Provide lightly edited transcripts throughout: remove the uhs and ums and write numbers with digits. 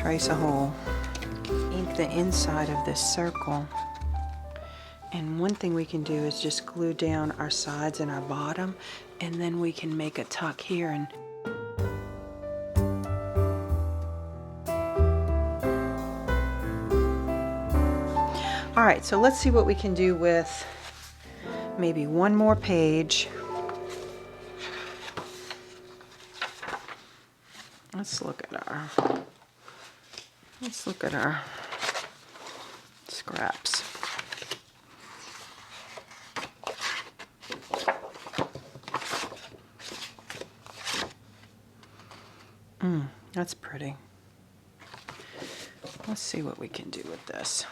trace a hole. Ink the inside of this circle. And one thing we can do is just glue down our sides and our bottom, and then we can make a tuck here. And all right, so let's see what we can do with maybe one more page. Let's look at our scraps. That's pretty. Let's see what we can do with this.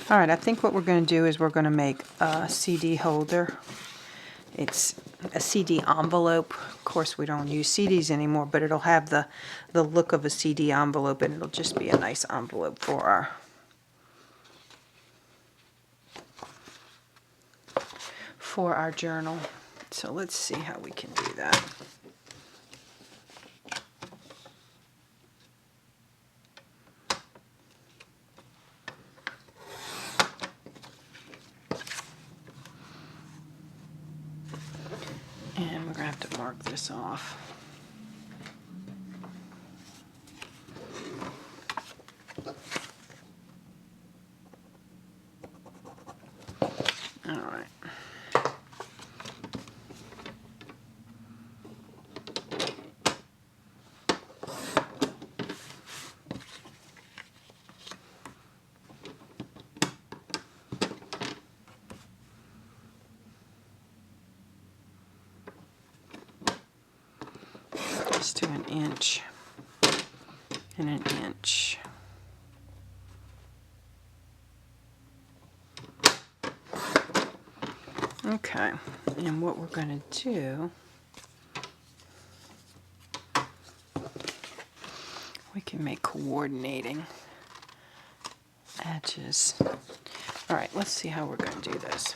All right, I think what we're going to do is we're going to make a CD holder. It's a CD envelope. Of course, we don't use CDs anymore, but it'll have the look of a CD envelope, and it'll just be a nice envelope for our journal. So let's see how we can do that. And we're going to have to mark this off. All right. Just do an inch and an inch. Okay, and what we're going to do, we can make coordinating edges. All right, let's see how we're going to do this.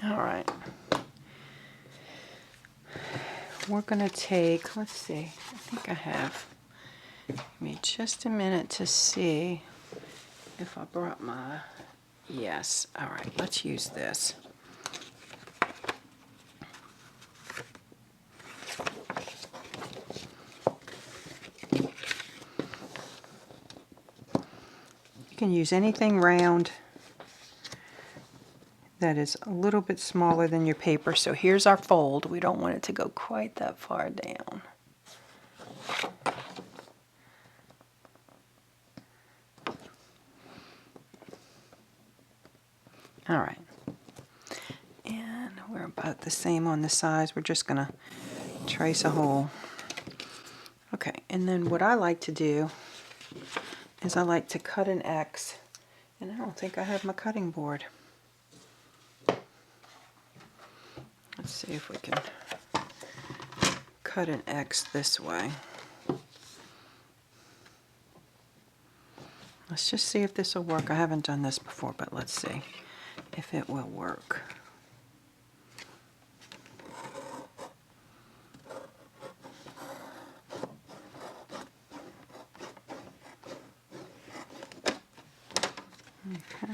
All right. We're going to take, let's see, I think I have, give me just a minute to see if I brought my, yes, all right, let's use this. You can use anything round that is a little bit smaller than your paper. So here's our fold. We don't want it to go quite that far down. All right. And we're about the same on the sides. We're just going to trace a hole. Okay, and then what I like to do is I like to cut an X. And I don't think I have my cutting board. Let's see if we can cut an X this way. Let's just see if this will work. I haven't done this before, but let's see if it will work. Okay.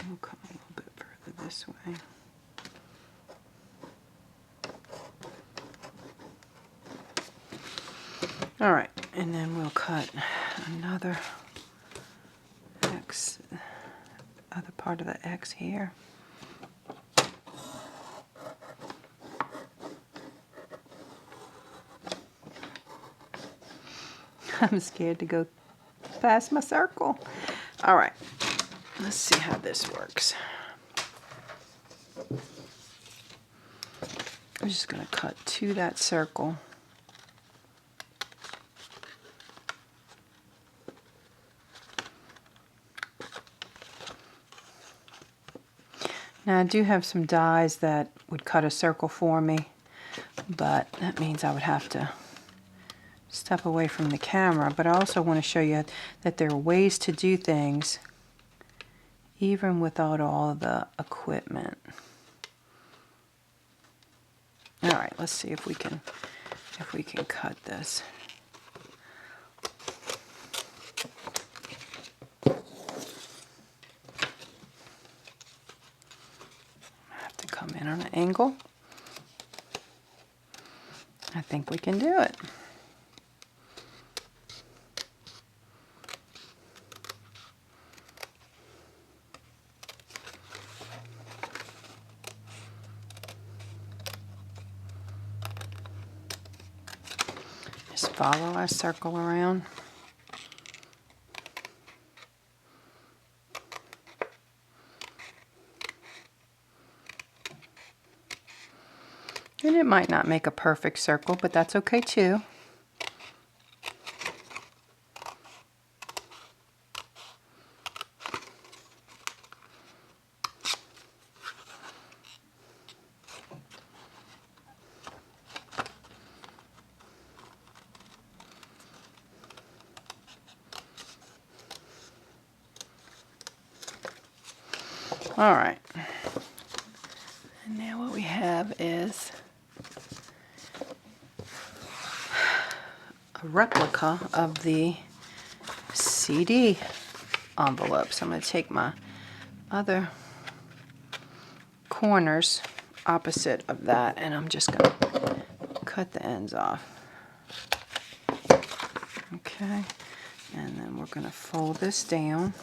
We'll come a little bit further this way. All right, and then we'll cut another X, other part of the X here. I'm scared to go past my circle. All right, let's see how this works. I'm just going to cut to that circle. Now I do have some dies that would cut a circle for me, but that means I would have to step away from the camera. But I also want to show you that there are ways to do things even without all the equipment. All right, let's see if we can cut this. I have to come in on an angle. I think we can do it. Just follow our circle around. And it might not make a perfect circle, but that's okay too. All right. And now what we have is a replica of the CD envelope. So I'm going to take my other corners opposite of that, and I'm just going to cut the ends off. Okay. And then we're going to fold this down.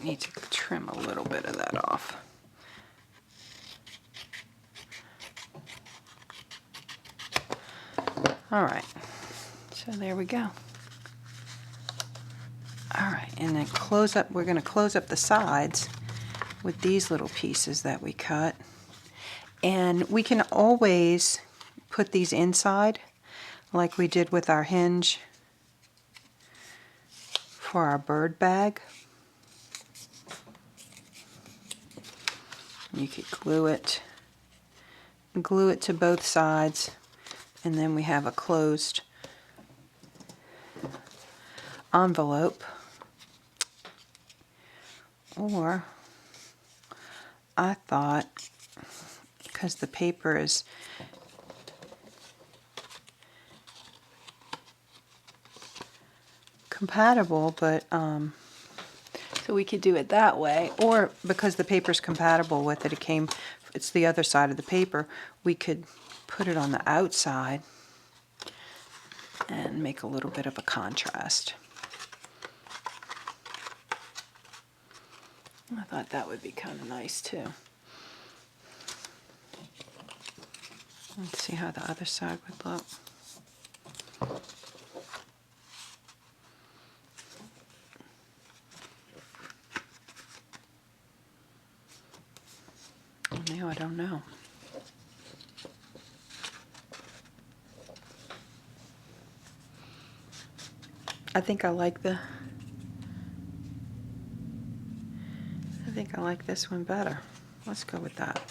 Need to trim a little bit of that off. All right, so there we go. All right, and then close up, we're going to close up the sides with these little pieces that we cut. And we can always put these inside like we did with our hinge for our bird bag. You could glue it to both sides, and then we have a closed envelope. Or I thought, because the paper is compatible, but so we could do it that way, or because the paper's compatible with it, it's the other side of the paper, we could put it on the outside and make a little bit of a contrast. I thought that would be kind of nice too. Let's see how the other side would look. Now I don't know. I think I like this one better. Let's go with that.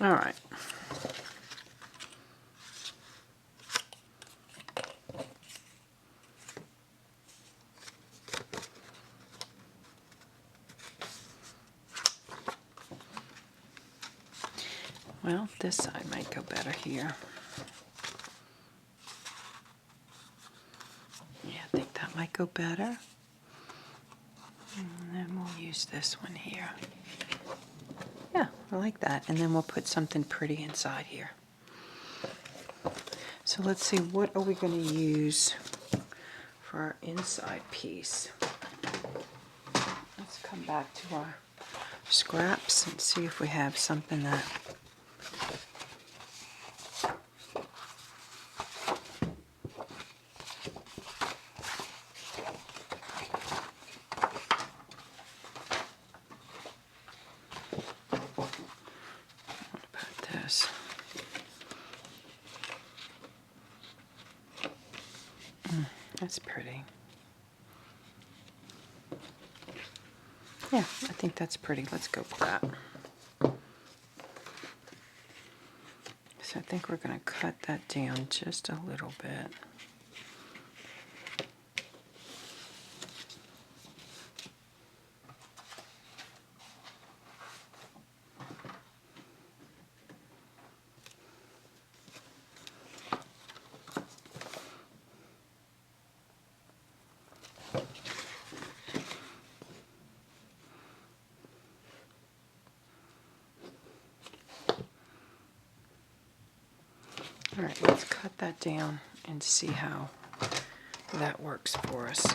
All right. Well, this side might go better here. Yeah, I think that might go better. And then we'll use this one here. Yeah, I like that. And then we'll put something pretty inside here. So let's see, what are we going to use for our inside piece? Let's come back to our scraps and see if we have something that that's pretty. Yeah, I think that's pretty. Let's go with that. So I think we're going to cut that down just a little bit. All right, let's cut that down and see how that works for us.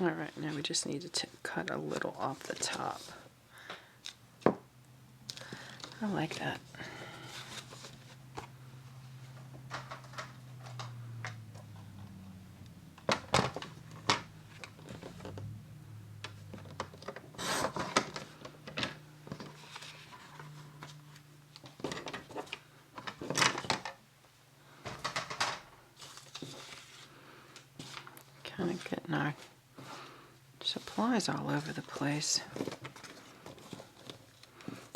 All right, now we just need to cut a little off the top. I like that. Kind of getting our supplies all over the place.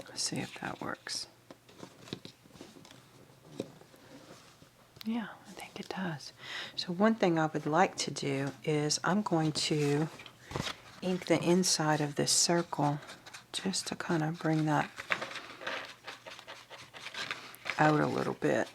Let's see if that works. Yeah, I think it does. So one thing I would like to do is I'm going to ink the inside of this circle just to kind of bring that out a little bit.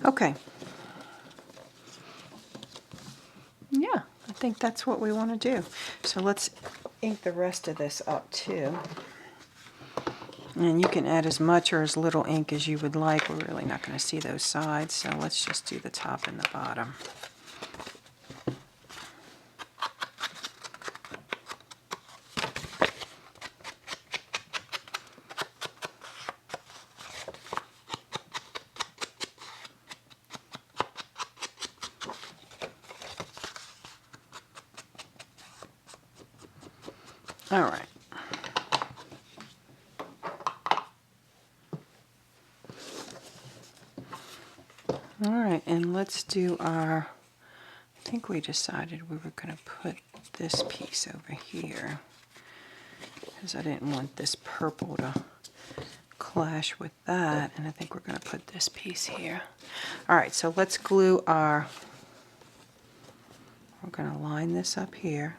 Okay. Yeah, I think that's what we want to do. So let's ink the rest of this up too. And you can add as much or as little ink as you would like. We're really not going to see those sides, so let's just do the top and the bottom. All right. All right, and let's do our, I think we decided we were going to put this piece over here because I didn't want this purple to clash with that, and I think we're going to put this piece here. All right, so let's glue our, we're going to line this up here,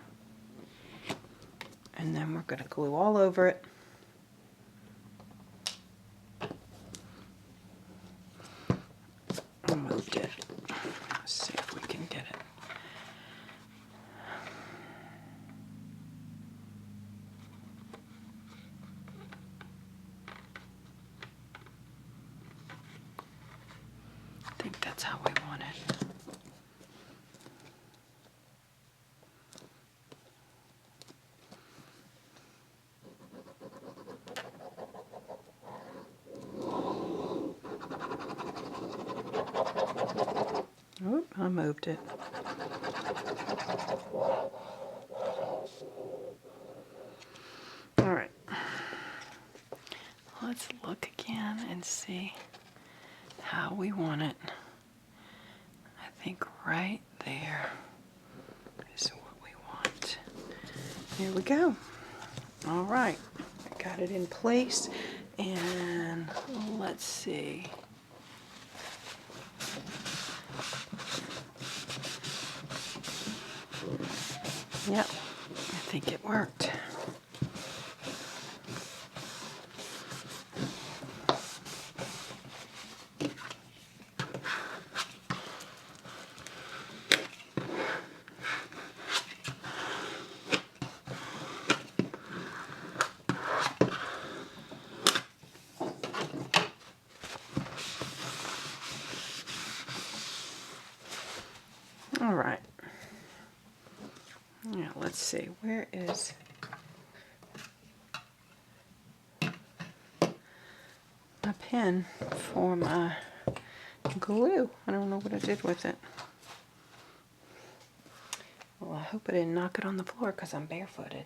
and then we're going to glue all over it. I moved it. Let's see if we can get it. I think that's how we want it. Oop, I moved it. All right. Let's look again and see how we want it. I think right there is what we want. Here we go. All right. I got it in place, and let's see. Yep, I think it worked. All right. Now let's see, where is my pen for my glue? I don't know what I did with it. Well, I hope I didn't knock it on the floor because I'm barefooted.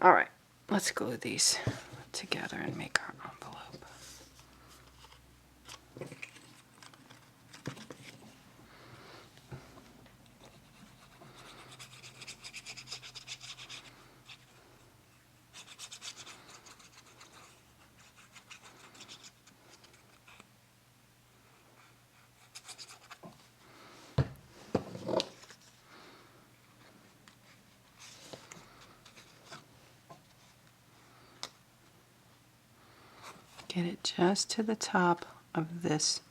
All right, let's glue these together and make our envelope. Get it just to the top of this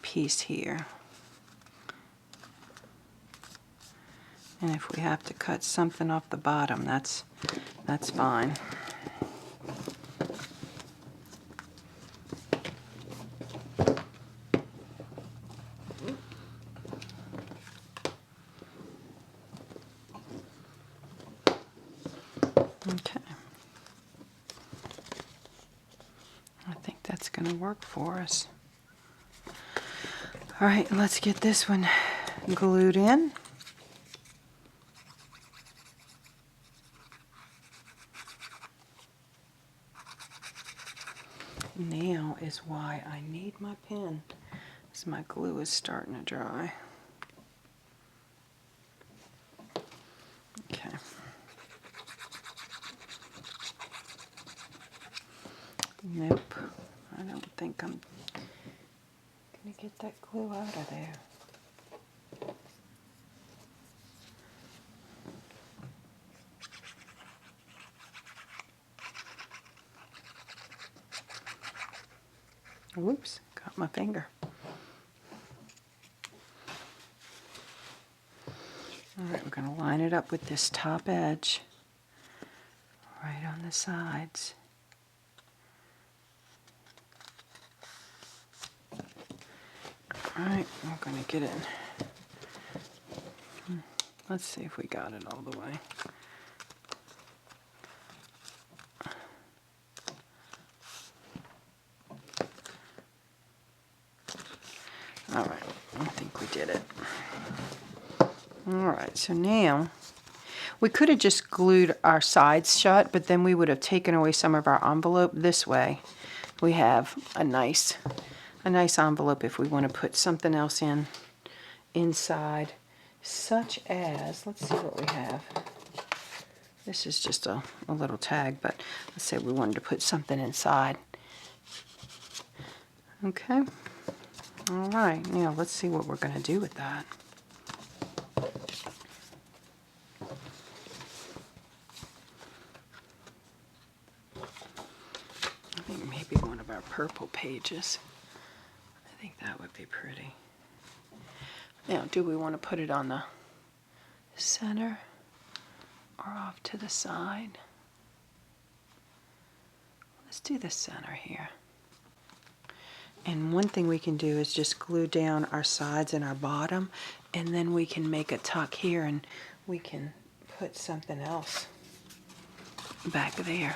piece here. And if we have to cut something off the bottom, that's fine. Okay. I think that's going to work for us. All right, let's get this one glued in. Now is why I need my pen, because my glue is starting to dry. Okay. Nope, I don't think I'm going to get that glue out of there. Whoops, got my finger. All right, we're going to line it up with this top edge right on the sides. All right, we're going to get it. Let's see if we got it all the way. All right, I think we did it. All right, so now we could have just glued our sides shut, but then we would have taken away some of our envelope. This way, we have a nice envelope if we want to put something else in inside, such as, let's see what we have. This is just a little tag, but let's say we wanted to put something inside. Okay. All right, now let's see what we're going to do with that. I think maybe one of our purple pages. I think that would be pretty. Now, do we want to put it on the center or off to the side? Let's do the center here. And one thing we can do is just glue down our sides and our bottom, and then we can make a tuck here and we can put something else back there.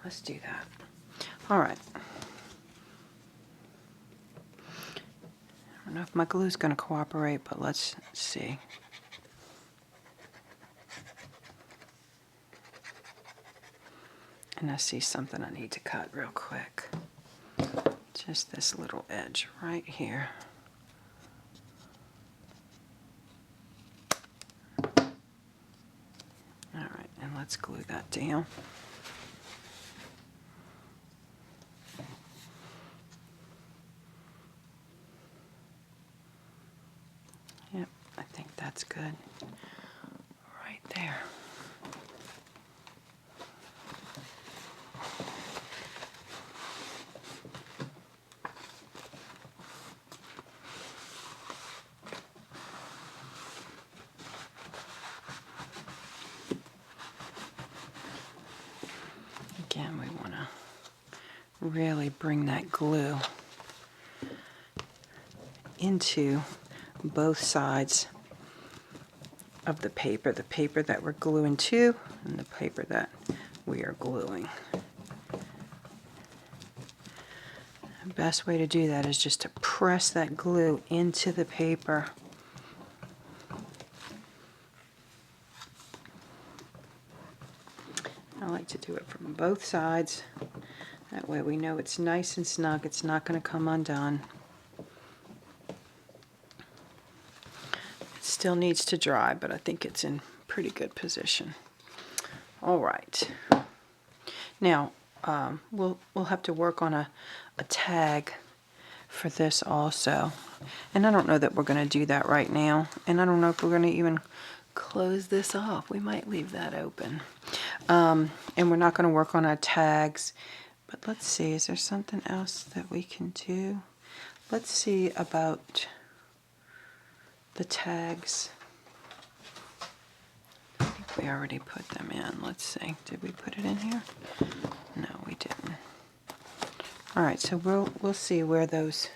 Let's do that. All right. I don't know if my glue is going to cooperate, but let's see. And I see something I need to cut real quick. Just this little edge right here. All right, and let's glue that down. Yep, I think that's good. Right there. really bring that glue into both sides of the paper that we're gluing to and the paper that we are gluing. The best way to do that is just to press that glue into the paper. I like to do it from both sides. That way we know it's nice and snug. It's not going to come undone. It still needs to dry, but I think it's in pretty good position. All right. Now, we'll have to work on a tag for this also. And I don't know that we're going to do that right now. And I don't know if we're going to even close this off. We might leave that open. And we're not going to work on our tags. But let's see, is there something else that we can do? Let's see about the tags. I think we already put them in. Let's see. Did we put it in here? No, we didn't. All right, so we'll see where those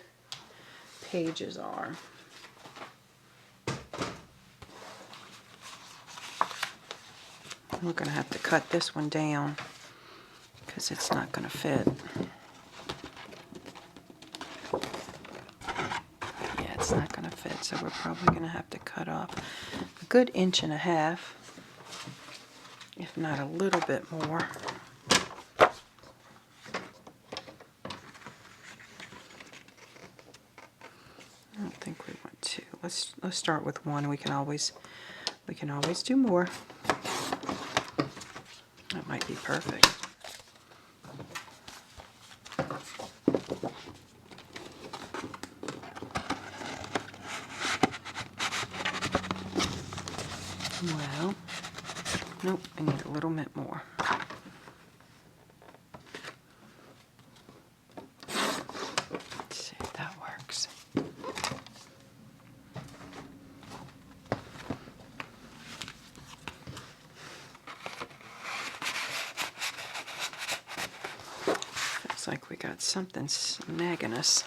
pages are. We're going to have to cut this one down because it's not going to fit. Yeah, it's not going to fit, so we're probably going to have to cut off a good 1.5 inches, if not a little bit more. I don't think we want to. Let's start with 1. We can always do more. That might be perfect. Well, nope, I need a little bit more. Let's see if that works. Feels like we got something snagging us.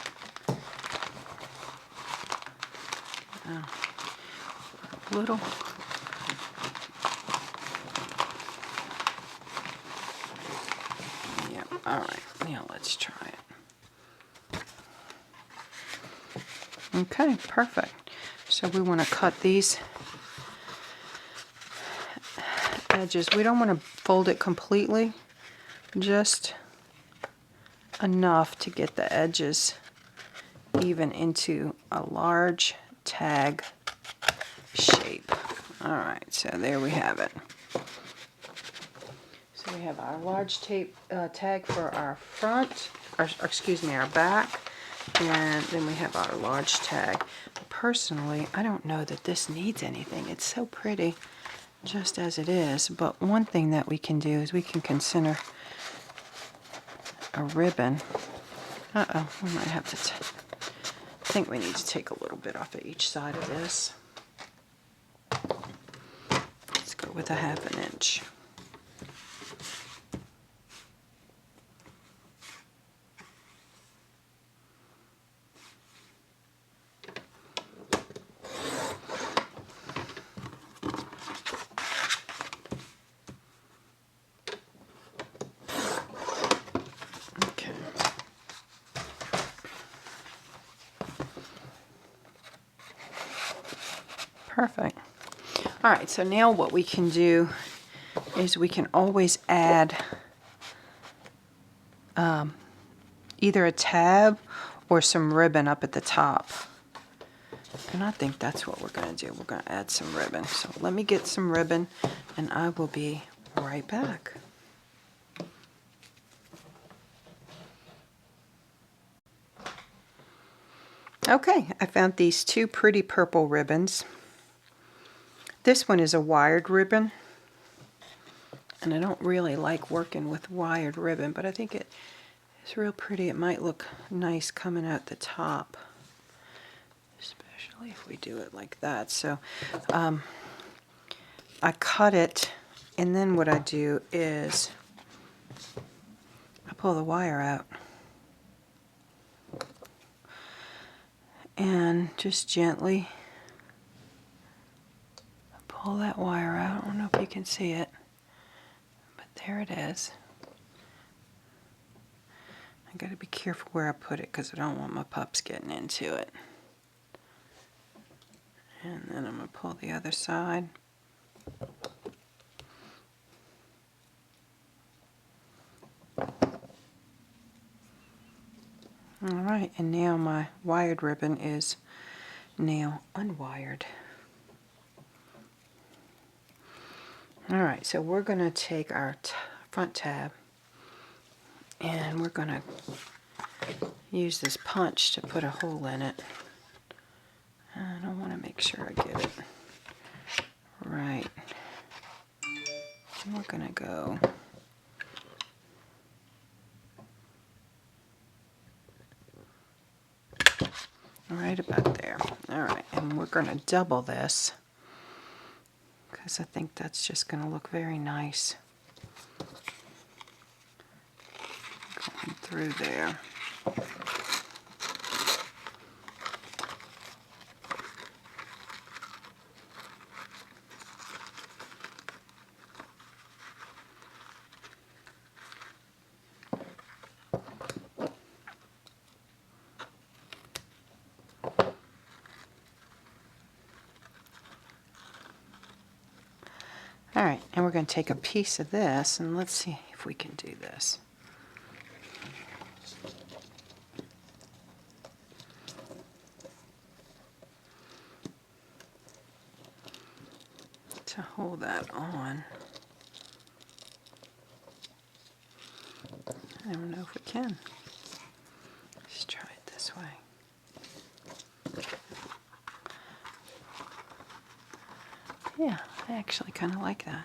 A little. Yep, all right, now let's try it. Okay, perfect. So we want to cut these edges. We don't want to fold it completely, just enough to get the edges even into a large tag shape. All right, so there we have it. So we have our large tag for our front, or excuse me, our back, and then we have our large tag. Personally, I don't know that this needs anything. It's so pretty just as it is, but one thing that we can do is we can consider a ribbon. Uh-oh, we might have to, I think we need to take a little bit off of each side of this. Let's go with a 1/2 inch. Perfect. All right, so now what we can do is we can always add either a tab or some ribbon up at the top. And I think that's what we're going to do. We're going to add some ribbon. So let me get some ribbon and I will be right back. Okay, I found these 2 pretty purple ribbons. This one is a wired ribbon, and I don't really like working with wired ribbon, but I think it is real pretty. It might look nice coming out the top, especially if we do it like that. So I cut it, and then what I do is I pull the wire out. and just gently pull that wire out. I don't know if you can see it, but there it is. I got to be careful where I put it because I don't want my pups getting into it. And then I'm going to pull the other side. Alright, and now my wired ribbon is now unwired. Alright, so we're going to take our front tab and we're going to use this punch to put a hole in it. And I want to make sure I get it right. And we're going to go right about there. Alright, and we're going to double this because I think that's just going to look very nice going through there. Alright, and we're going to take a piece of this and let's see if we can do this. To hold that on. I don't know if we can. Let's try it this way. Yeah, I actually kind of like that.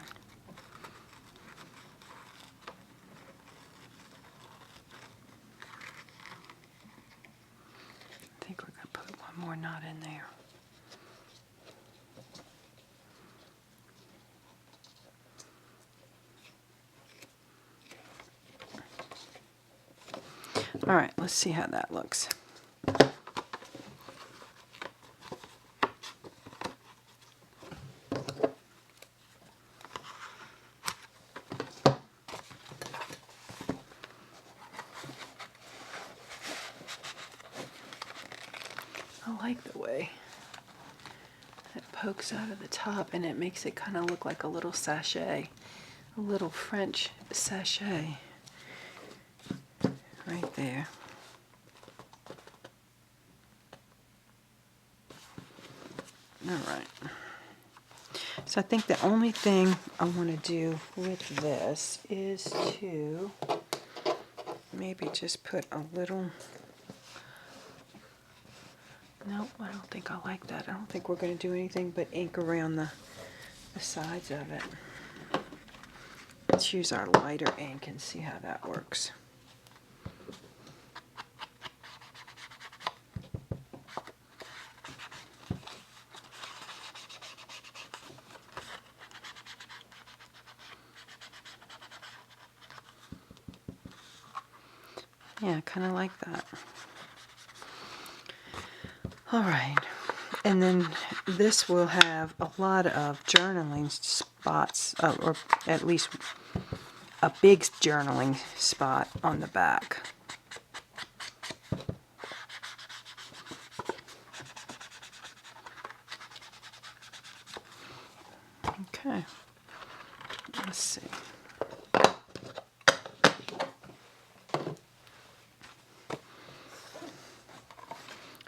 I think we're going to put one more knot in there. Alright, let's see how that looks. I like the way it pokes out of the top and it makes it kind of look like a little sachet, a little French sachet right there. Alright, so I think the only thing I want to do with this is to maybe just put a little. Nope, I don't think I like that. I don't think we're going to do anything but ink around the sides of it. Let's use our lighter ink and see how that works. Yeah, kind of like that. Alright, and then this will have a lot of journaling spots, or at least a big journaling spot on the back. Okay, let's see.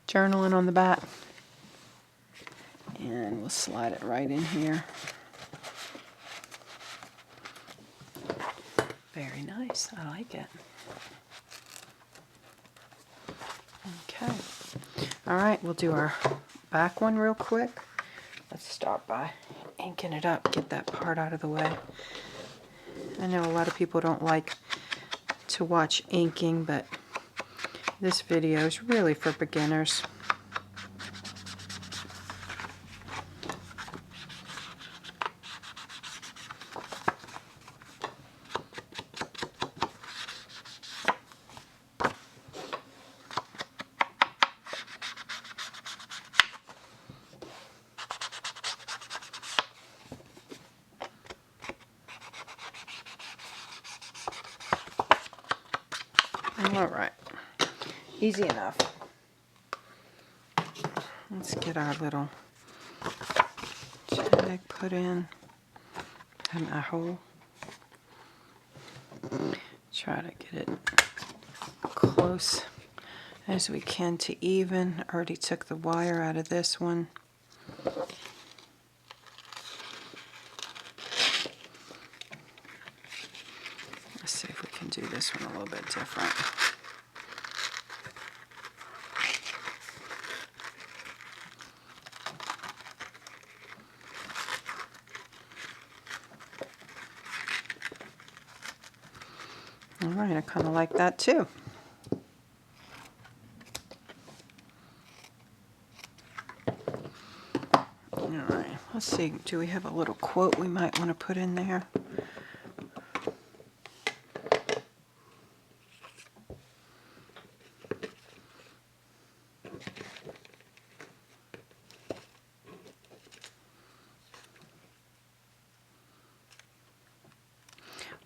Journaling on the back, and we'll slide it right in here. Very nice, I like it. Okay, alright, we'll do our back one real quick. Let's start by inking it up, get that part out of the way. I know a lot of people don't like to watch inking, but this video is really for beginners. All right, easy enough. Let's get our little tag put in our hole. Try to get it close as we can to even. Already took the wire out of this one. Let's see if we can do this one a little bit different. All right, I kind of like that too. All right, let's see, do we have a little quote we might want to put in there?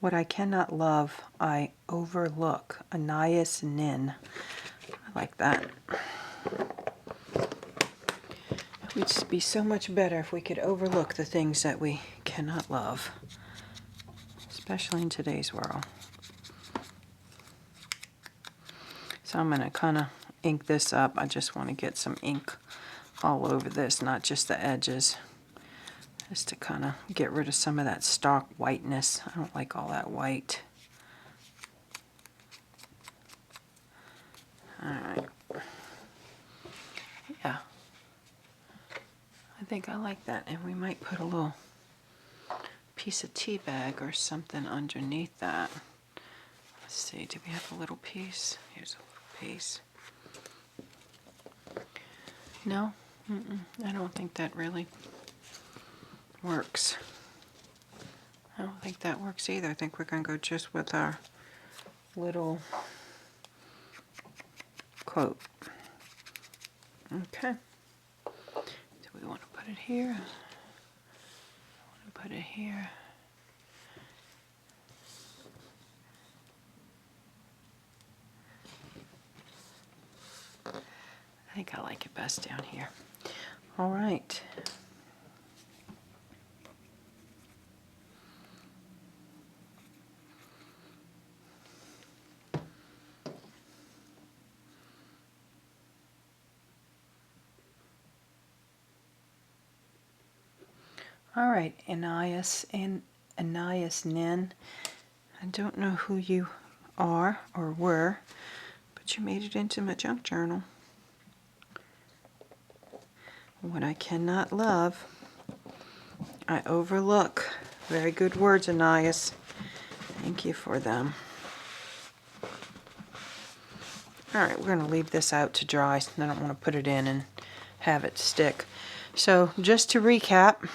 What I cannot love, I overlook. Anais Nin. I like that. It would just be so much better if we could overlook the things that we cannot love, especially in today's world. So I'm going to kind of ink this up. I just want to get some ink all over this, not just the edges. Just to kind of get rid of some of that stark whiteness. I don't like all that white. Alright. Yeah. I think I like that. And we might put a little piece of tea bag or something underneath that. Let's see, do we have a little piece? Here's a little piece. No? I don't think that really works. I don't think that works either. I think we're going to go just with our little quote. Okay. So we want to put it here. I want to put it here. I think I like it best down here. All right. All right, Anais Nin. I don't know who you are or were, but you made it into my junk journal. What I cannot love, I overlook. Very good words, Anais. Thank you for them. All right, we're going to leave this out to dry. I don't want to put it in and have it stick. So just to recap,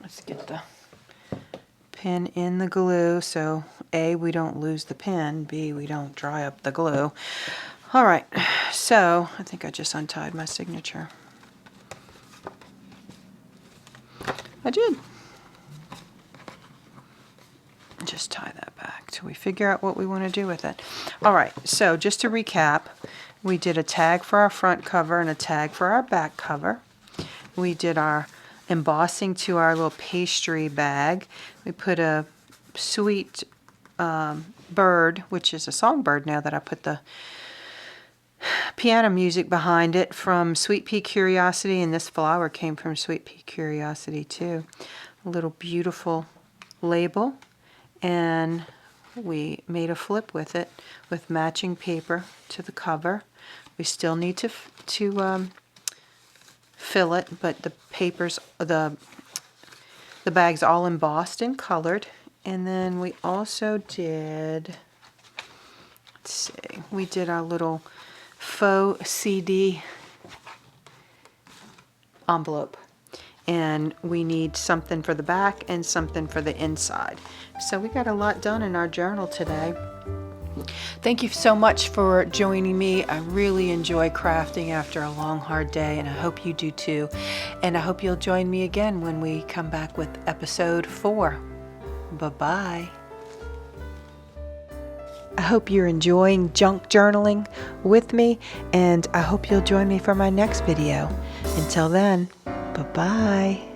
let's get the pin in the glue. So A, we don't lose the pin. B, we don't dry up the glue. All right, so I think I just untied my signature. I did. Just tie that back till we figure out what we want to do with it. All right, so just to recap, we did a tag for our front cover and a tag for our back cover. We did our embossing to our little pastry bag. We put a sweet bird, which is a songbird now that I put the piano music behind it, from Sweet Pea Curiosity, and this flower came from Sweet Pea Curiosity too. A little beautiful label, and we made a flip with it with matching paper to the cover. We still need to fill it, but the papers, the bag's all embossed and colored. And then we also did, let's see, we did our little faux CD envelope, and we need something for the back and something for the inside. So we got a lot done in our journal today. Thank you so much for joining me. I really enjoy crafting after a long, hard day, and I hope you do too. And I hope you'll join me again when we come back with episode 4. Bye-bye. I hope you're enjoying junk journaling with me, and I hope you'll join me for my next video. Until then, bye-bye.